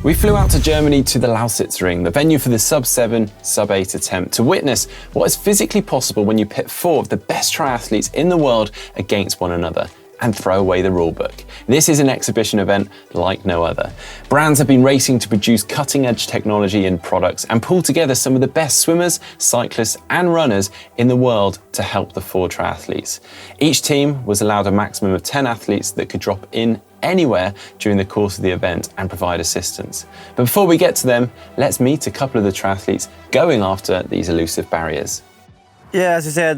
We flew out to Germany to the Ring, the venue for the sub-7, sub-8 attempt, to witness what is physically possible when you pit 4 of the best triathletes in the world against one another and throw away the rulebook. This is an exhibition event like no other. Brands have been racing to produce cutting-edge technology and products and pull together some of the best swimmers, cyclists and runners in the world to help the 4 triathletes. Each team was allowed a maximum of 10 athletes that could drop in anywhere during the course of the event and provide assistance. But before we get to them, let's meet a couple of the triathletes going after these elusive barriers. Yeah, as you said,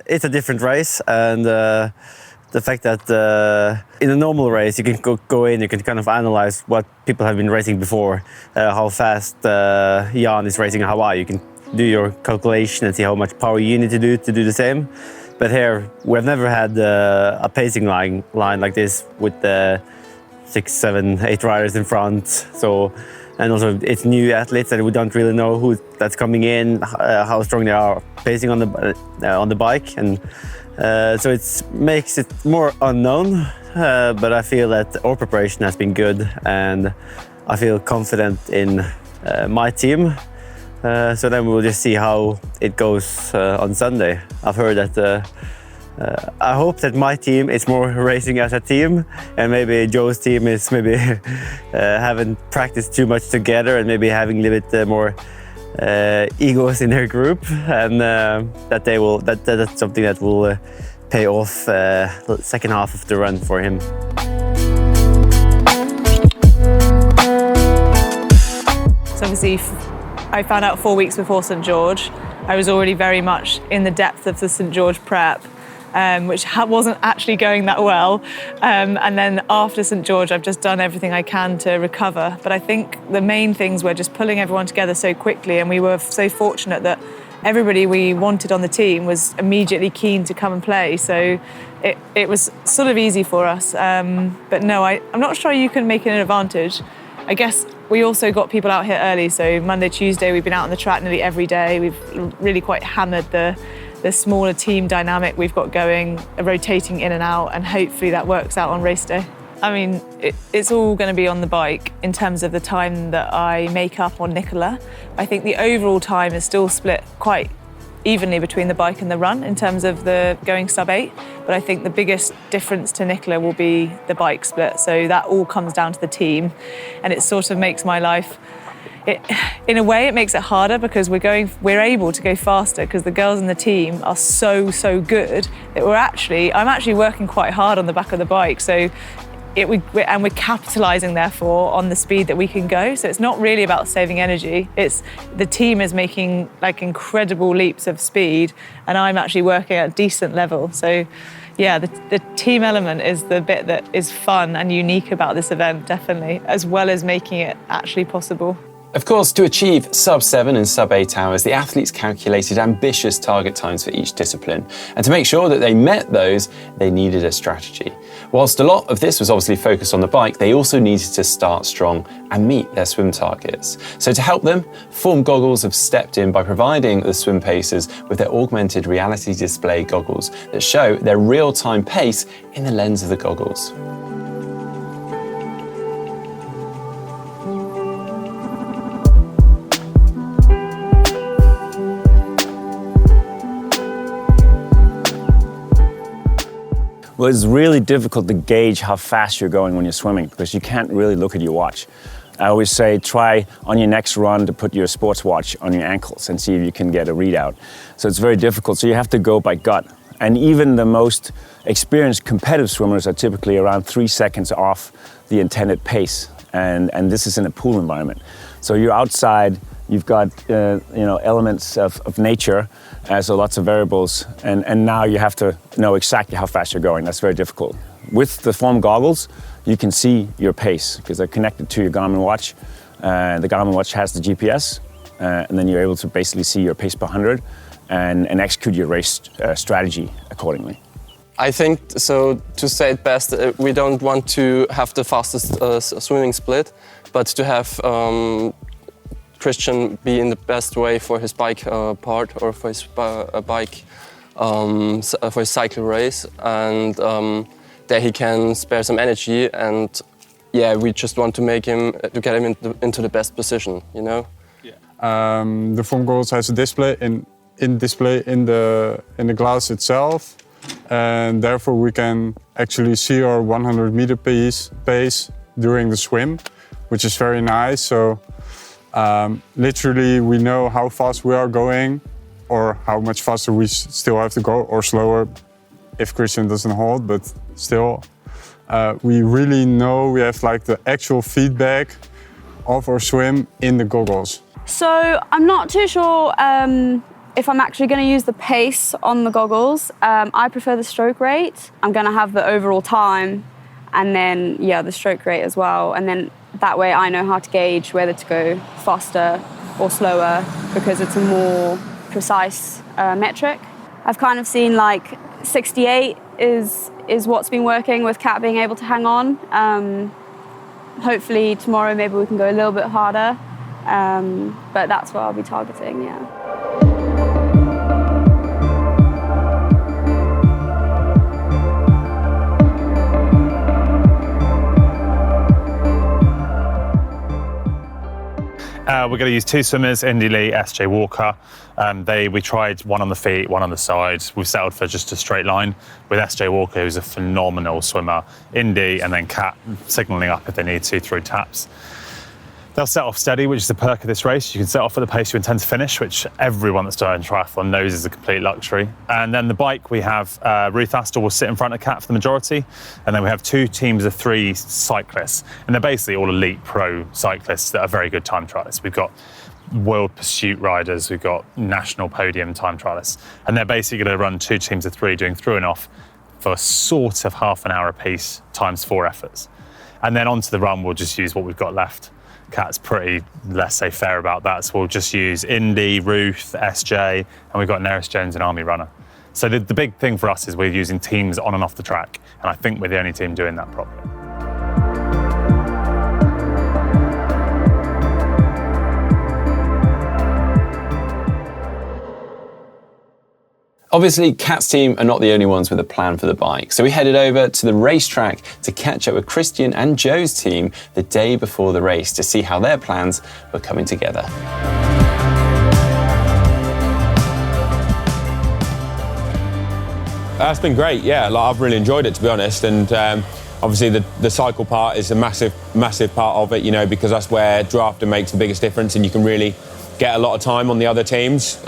it's a different race, and the fact that in a normal race you can go in, you can kind of analyze what people have been racing before, how fast Jan is racing in Hawaii. You can do your calculation and see how much power you need to do the same. But here, we've never had a pacing line like this with 6, 7, 8 riders in front. So, and also it's new athletes that we don't really know who that's coming in, how strong they are pacing on the bike, and so it makes it more unknown. But I feel that our preparation has been good, and I feel confident in my team. So then we'll just see how it goes on Sunday. I've heard that I hope that my team is more racing as a team, and maybe Joe's team is maybe haven't practiced too much together and maybe having a little bit more egos in their group, and that's something that will pay off the second half of the run for him. So obviously, I found out 4 weeks before St. George. I was already very much in the depth of the St. George prep, which wasn't actually going that well. And then after St. George, I've just done everything I can to recover. But I think the main things were just pulling everyone together so quickly, and we were so fortunate that everybody we wanted on the team was immediately keen to come and play. So it was sort of easy for us. But no, I'm not sure you can make it an advantage. I guess we also got people out here early, so Monday, Tuesday, we've been out on the track nearly every day. We've really quite hammered the smaller team dynamic we've got going, rotating in and out, and hopefully that works out on race day. I mean, it's all going to be on the bike in terms of the time that I make up on Nicola. I think the overall time is still split quite evenly between the bike and the run in terms of the going sub-8, but I think the biggest difference to Nicola will be the bike split. So that all comes down to the team, and it sort of makes my life, in a way it makes it harder because we're able to go faster because the girls in the team are so good that I'm actually working quite hard on the back of the bike. So we're capitalising, therefore, on the speed that we can go. So it's not really about saving energy. It's the team is making like incredible leaps of speed, and I'm actually working at a decent level. So, yeah, the team element is the bit that is fun and unique about this event, definitely, as well as making it actually possible. Of course, to achieve sub-7 and sub-8 hours, the athletes calculated ambitious target times for each discipline. And to make sure that they met those, they needed a strategy. Whilst a lot of this was obviously focused on the bike, they also needed to start strong and meet their swim targets. So to help them, Form Goggles have stepped in by providing the swim pacers with their augmented reality display goggles that show their real-time pace in the lens of the goggles. Well, it's really difficult to gauge how fast you're going when you're swimming because you can't really look at your watch. I always say try on your next run to put your sports watch on your ankles and see if you can get a readout. So it's very difficult, so you have to go by gut. And even the most experienced competitive swimmers are typically around 3 seconds off the intended pace. And this is in a pool environment. So you're outside, you've got elements of nature, so lots of variables, and now you have to know exactly how fast you're going. That's very difficult. With the Form Goggles, you can see your pace because they're connected to your Garmin watch. The Garmin watch has the GPS, and then you're able to basically see your pace per 100 and execute your race strategy accordingly. I think, so to say it best, we don't want to have the fastest swimming split, but to have Christian be in the best way for his bike part or for his bike, for his cycle race, and that he can spare some energy and yeah, we just want to make him, to get him into the best position, you know? The foam goggles has a display in the glass itself, and therefore we can actually see our 100-meter pace during the swim, which is very nice. So literally we know how fast we are going, or how much faster we still have to go, or slower if Christian doesn't hold, but still. We really know, we have like the actual feedback of our swim in the goggles. So I'm not too sure if I'm actually going to use the pace on the goggles. I prefer the stroke rate. I'm going to have the overall time and then, yeah, the stroke rate as well. And then that way I know how to gauge whether to go faster or slower, because it's a more precise metric. I've kind of seen like 68 is what's been working with Kat being able to hang on. Hopefully tomorrow maybe we can go a little bit harder, but that's what I'll be targeting, yeah. We're going to use two swimmers, Indy Lee, SJ Walker. We tried one on the feet, one on the sides. We've settled for just a straight line with SJ Walker, who's a phenomenal swimmer, Indy, and then Kat signalling up if they need to through taps. They'll set off steady, which is the perk of this race. You can set off at the pace you intend to finish, which everyone that's done triathlon knows is a complete luxury. And then the bike, we have Ruth Astor will sit in front of Kat for the majority. And then we have two teams of 3 cyclists. And they're basically all elite pro cyclists that are very good time trialists. We've got world pursuit riders, we've got national podium time trialists. And they're basically going to run 2 teams of 3 doing through and off for sort of half an hour apiece times 4 efforts. And then onto the run, we'll just use what we've got left. Kat's pretty laissez-faire about that, so we'll just use Indy, Ruth, SJ, and we've got Neris Jones and Army Runner. So the big thing for us is we're using teams on and off the track, and I think we're the only team doing that properly. Obviously, Kat's team are not the only ones with a plan for the bike, so we headed over to the racetrack to catch up with Christian and Joe's team the day before the race to see how their plans were coming together. That's been great, yeah. I've really enjoyed it, to be honest, and obviously the cycle part is a massive part of it, you know, because that's where drafting makes the biggest difference, and you can really get a lot of time on the other teams.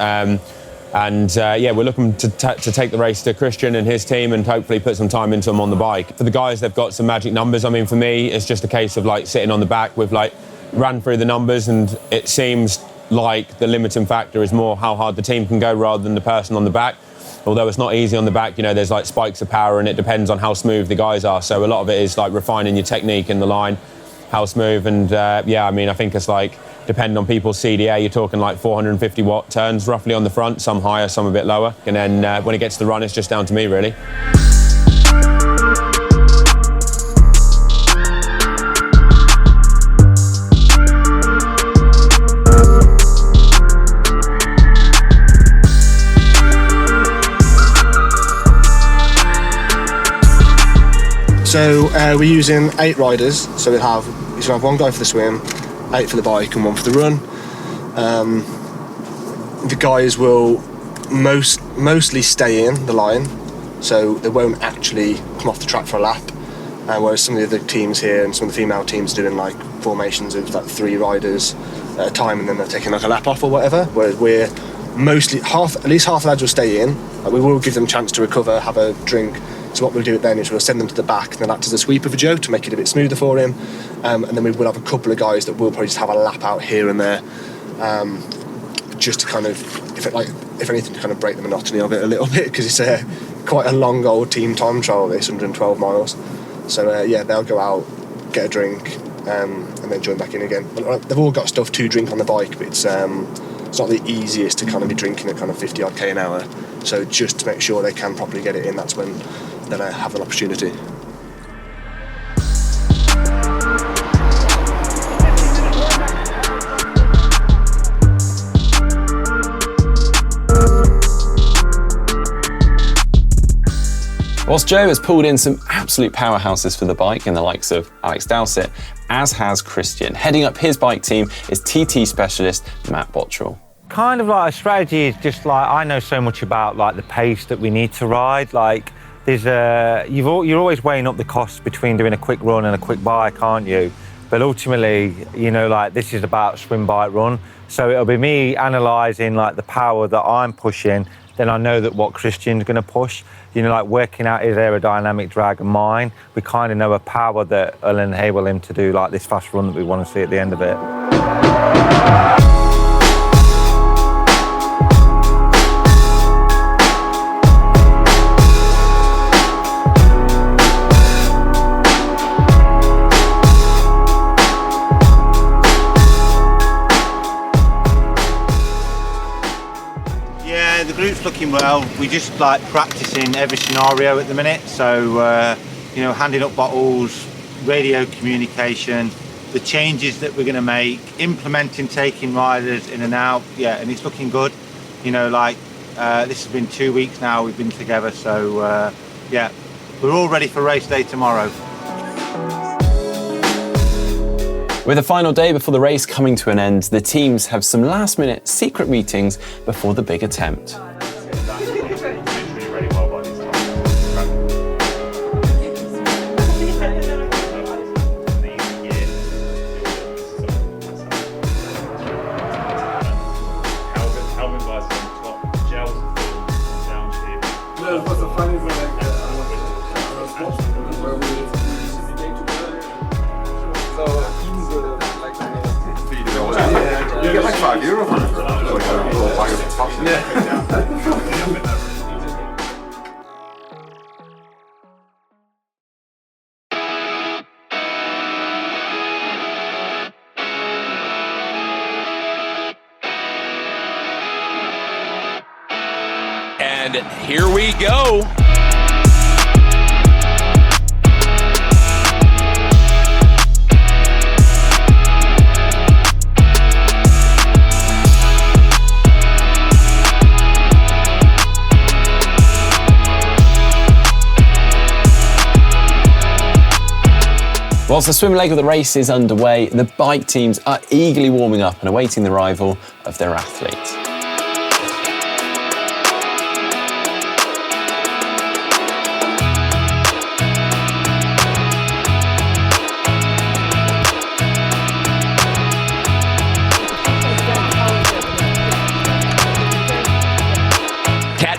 Yeah, we're looking to take the race to Christian and his team and hopefully put some time into them on the bike. For the guys, they've got some magic numbers. I mean, for me, it's just a case of like sitting on the back. We've like ran through the numbers, and it seems like the limiting factor is more how hard the team can go rather than the person on the back. Although it's not easy on the back, you know, there's like spikes of power, and it depends on how smooth the guys are. So a lot of it is like refining your technique in the line, how smooth, and yeah, I mean, I think it's like, depending on people's CDA, you're talking like 450 watt turns roughly on the front, some higher, some a bit lower. And then when it gets to the run, it's just down to me, really. So we're using 8 riders, so we'll have one guy for the swim, 8 for the bike and 1 for the run. The guys will mostly stay in the line, so they won't actually come off the track for a lap. Whereas some of the other teams here and some of the female teams are doing like formations of like 3 riders at a time, and then they're taking like a lap off or whatever. Whereas we're mostly at least half the lads will stay in. We will give them a chance to recover, have a drink. So what we'll do then is we'll send them to the back and then act as a sweeper for Joe to make it a bit smoother for him. And then we will have a couple of guys that will probably just have a lap out here and there, just to kind of, if anything, to kind of break the monotony of it a little bit, because it's quite a long old team time trial, this 112 miles. So yeah, they'll go out, get a drink, and then join back in again. They've all got stuff to drink on the bike, but it's not the easiest to kind of be drinking at kind of 50 odd k an hour. So just to make sure they can properly get it in, that's when they'll have an opportunity. Whilst Joe has pulled in some absolute powerhouses for the bike in the likes of Alex Dowsett, as has Christian. Heading up his bike team is TT specialist Matt Bottrell. Kind of like a strategy is just like, I know so much about like the pace that we need to ride. Like there's you're always weighing up the costs between doing a quick run and a quick bike, aren't you? But ultimately, you know, like this is about swim, bike, run. So it'll be me analysing like the power that I'm pushing. Then I know that what Christian's going to push, you know, like working out his aerodynamic drag and mine. We kind of know a power that will enable him to do like this fast run that we want to see at the end of it. The group's looking well. We're just like practicing every scenario at the minute. So, you know, handing up bottles, radio communication, the changes that we're going to make, implementing taking riders in and out. Yeah, and it's looking good. You know, like this has been 2 weeks now we've been together. So, yeah, we're all ready for race day tomorrow. With the final day before the race coming to an end, the teams have some last-minute secret meetings before the big attempt. And here we go. Whilst the swim leg of the race is underway, the bike teams are eagerly warming up and awaiting the arrival of their athlete.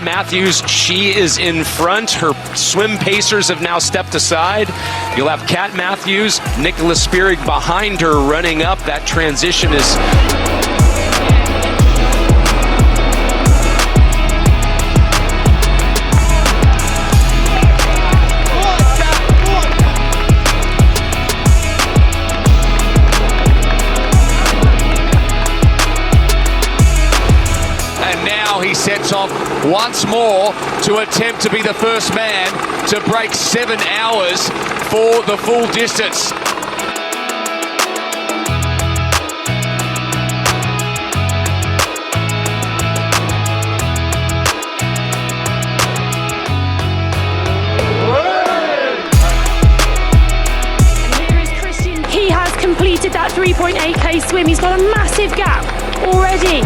Matthews, she is in front. Her swim pacers have now stepped aside. You'll have Kat Matthews, Nicholas Spierig behind her running up. That transition is... sets off once more to attempt to be the first man to break 7 hours for the full distance. And here is Christian. He has completed that 3.8k swim. He's got a massive gap already.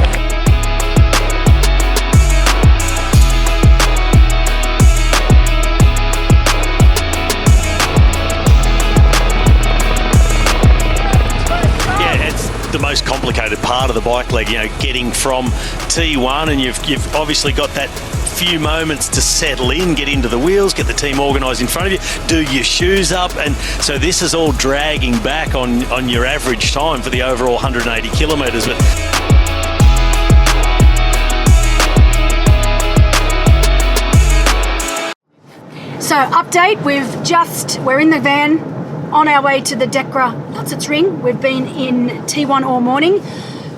The most complicated part of the bike leg, you know, getting from T1, and you've obviously got that few moments to settle in, get into the wheels, get the team organised in front of you, do your shoes up, and so this is all dragging back on your average time for the overall 180 kilometres. But so update, we're in the van on our way to the Delicato ring. We've been in T1 all morning.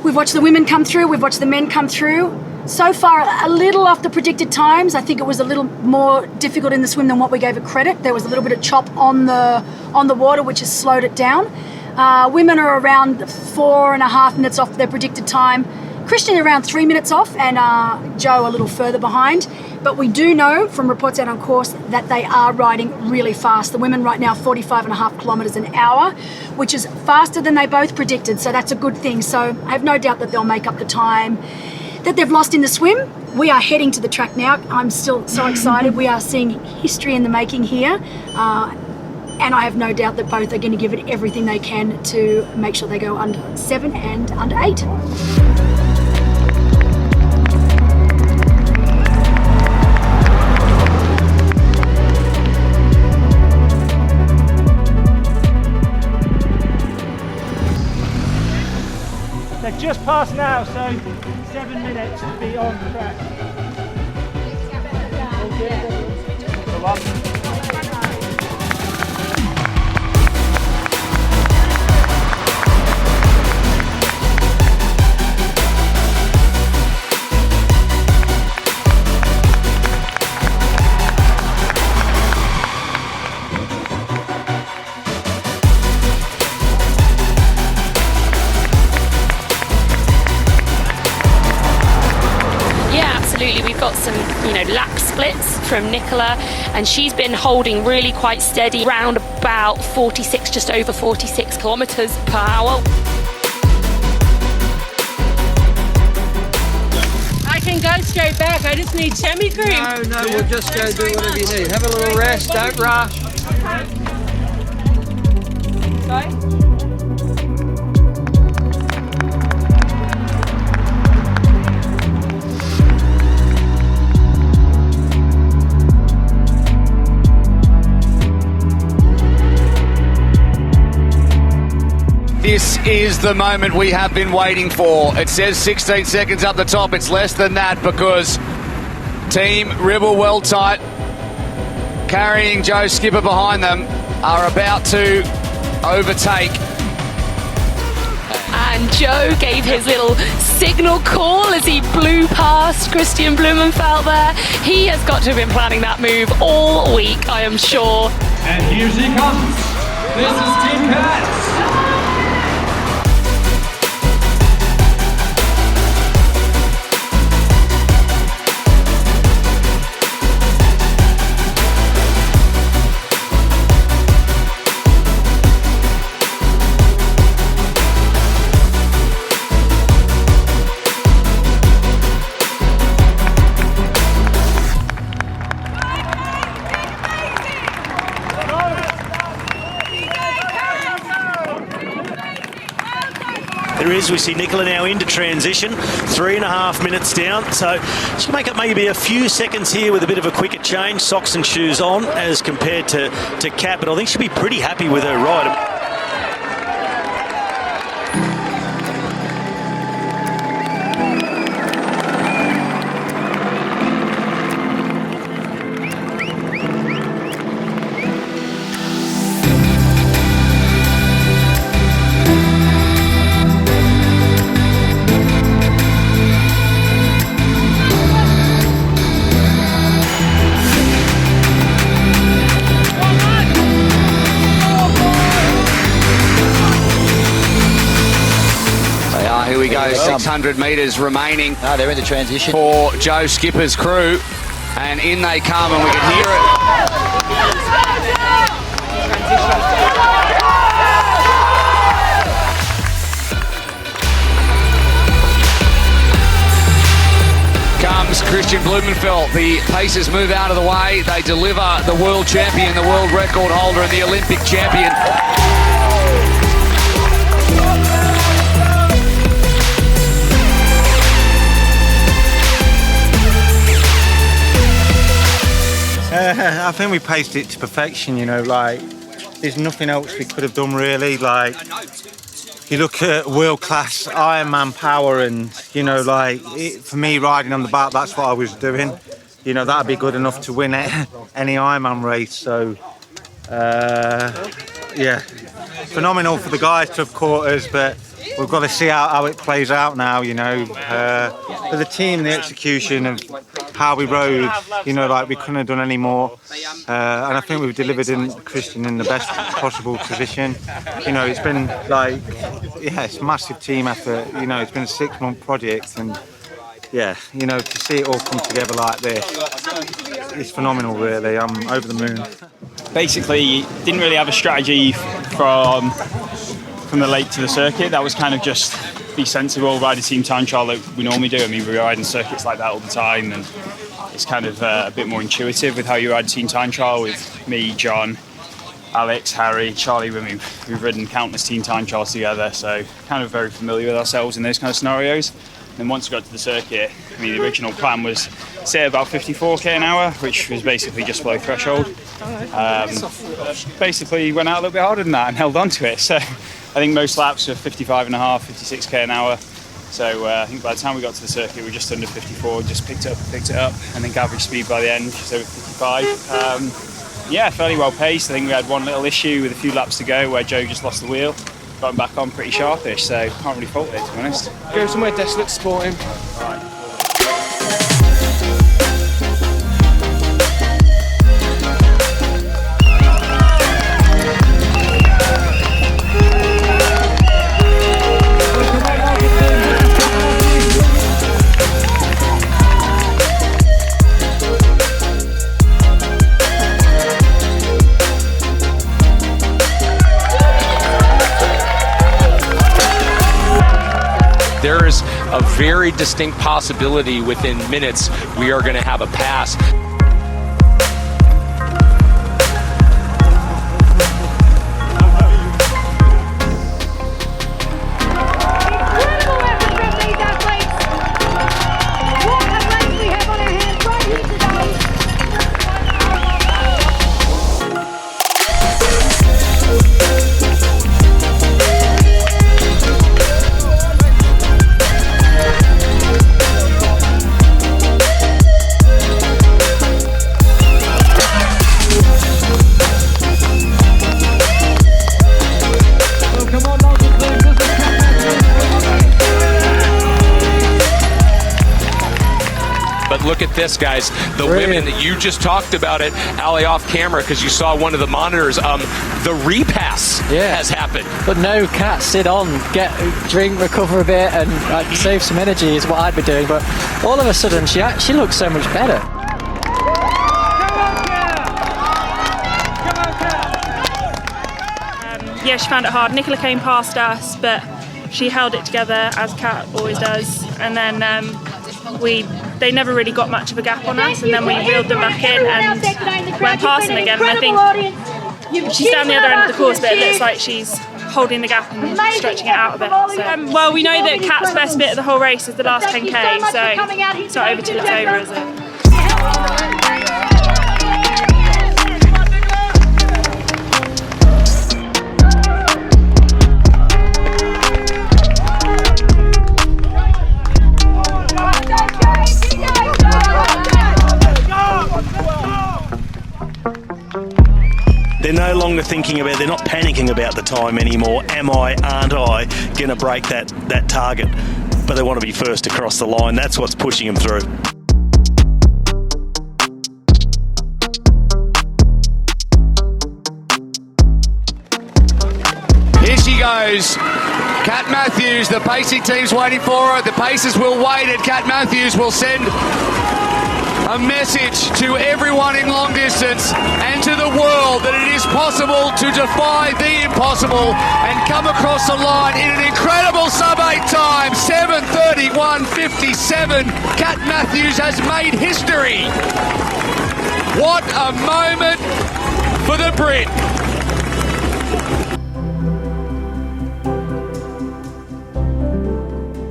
We've watched the women come through, we've watched the men come through. So far, a little off the predicted times. I think it was a little more difficult in the swim than what we gave it credit. There was a little bit of chop on the water, which has slowed it down. Women are around 4.5 minutes off their predicted time. Christian around 3 minutes off and Joe a little further behind. But we do know from reports out on course that they are riding really fast. The women right now 45.5 kilometres an hour, which is faster than they both predicted. So that's a good thing. So I have no doubt that they'll make up the time that they've lost in the swim. We are heading to the track now. I'm still so excited. We are seeing history in the making here. And I have no doubt that both are going to give it everything they can to make sure they go under 7 and under 8. They're just past now, so 7 minutes to be on track. We've got some, lap splits from Nicola, and she's been holding really quite steady, around about 46, just over 46 kilometres per hour. I can go straight back. I just need tummy cream. No, we'll just go do whatever you need. Have a little rest. Don't rush. Sorry? This is the moment we have been waiting for. It says 16 seconds up the top. It's less than that because Team Ribble well tight, carrying Joe Skipper behind them, are about to overtake. And Joe gave his little signal call as he blew past Christian Blumenfeld there. He has got to have been planning that move all week, I am sure. And here she comes. This is Team Cats. There is, we see Nicola now into transition, 3.5 minutes down, so she can make up maybe a few seconds here with a bit of a quicker change, socks and shoes on as compared to Kat, but I think she'll be pretty happy with her ride. Here we go, 600 metres remaining. They're in the transition. For Joe Skipper's crew. And in they come, and we can hear it. Comes Christian Blumenfeld. The Pacers move out of the way. They deliver the world champion, the world record holder, and the Olympic champion. I think we paced it to perfection, there's nothing else we could have done really. You look at world-class Ironman power and, for me riding on the back, that's what I was doing. That'd be good enough to win any Ironman race, so, yeah. Phenomenal for the guys to have caught us, but we've got to see how it plays out now, For the team, the execution of how we rode, we couldn't have done any more. And I think we've delivered Christian in the best possible position. It's been yeah, it's a massive team effort. You know, it's been a 6-month project, and yeah, you know, to see it all come together like this, it's phenomenal, really. I'm over the moon. Basically, didn't really have a strategy from the lake to the circuit. That was kind of just be sensible, ride a team time trial like we normally do. I mean, we're riding circuits like that all the time, and it's kind of a bit more intuitive with how you ride a team time trial with me, John, Alex, Harry, Charlie. We've ridden countless team time trials together, so kind of very familiar with ourselves in those kind of scenarios. And once we got to the circuit, I mean, the original plan was set about 54k an hour, which was basically just below threshold. Basically went out a little bit harder than that and held on to it. So I think most laps were 55 and a half, 56k an hour. So I think by the time we got to the circuit, we were just under 54, just picked it up. I think average speed by the end was over 55. Yeah, fairly well paced. I think we had one little issue with a few laps to go where Joe just lost the wheel. Got him back on pretty sharpish, so can't really fault it, to be honest. Go somewhere desolate to support him. Right. There is a very distinct possibility within minutes we are going to have a pass. Look at this, guys. The women that you just talked about it, Ali, off camera, because you saw one of the monitors. The repass has happened. But no, Kat, sit on, get drink, recover a bit, and save some energy is what I'd be doing. But all of a sudden, she looks so much better. Yeah, she found it hard. Nicola came past us, but she held it together as Kat always does, and then they never really got much of a gap on us, and then we reeled them back in and went past them again. And I think she's down the other end of the course, but it looks like she's holding the gap and stretching it out a bit. So, well, we know that Kat's best bit of the whole race is the last 10k, so it's not over till it's over, is it? They're no longer they're not panicking about the time anymore. Am I, aren't I going to break that target? But they want to be first across the line. That's what's pushing them through. Here she goes. Kat Matthews, the pacing team's waiting for her. The pacers will wait, and Kat Matthews will send a message to everyone in long distance and to the world that it is possible to defy the impossible and come across the line in an incredible sub-8 time, 7:31.57. Kat Matthews has made history. What a moment for the Brit.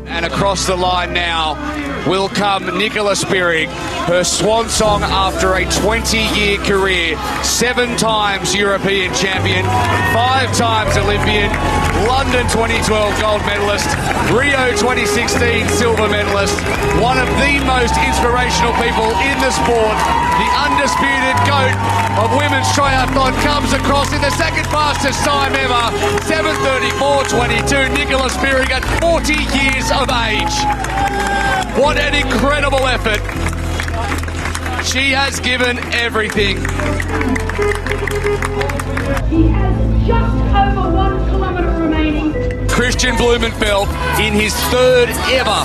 And across the line now will come Nicola Spirig, her swan song after a 20-year career. 7 times European champion, 5 times Olympian, London 2012 gold medalist, Rio 2016 silver medalist, one of the most inspirational people in the sport. The undisputed GOAT of women's triathlon comes across in the second fastest time ever, 7:34.22. Nicola Spirig at 40 years of age. What an incredible effort. She has given everything. He has just over 1 kilometre remaining. Christian Blumenfeld in his third ever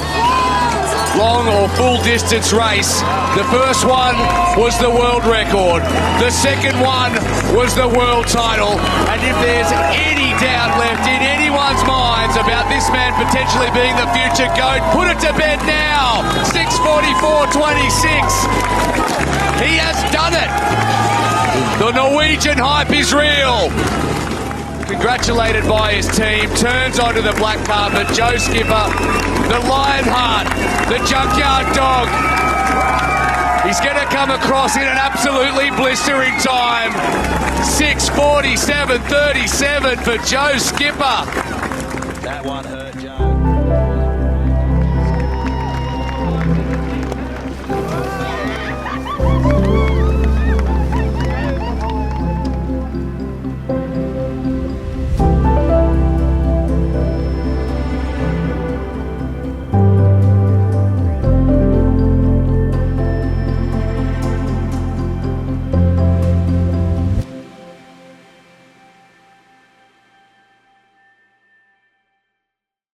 long or full distance race. The first one was the world record. The second one was the world title. And if there's any doubt left in anyone's minds about this man potentially being the future GOAT, put it to bed now. 6:44.26. He has done it. The Norwegian hype is real. Congratulated by his team, turns onto the black carpet. Joe Skipper, the Lionheart, the Junkyard Dog. He's going to come across in an absolutely blistering time. 6:47.37 for Joe Skipper. That one hurt.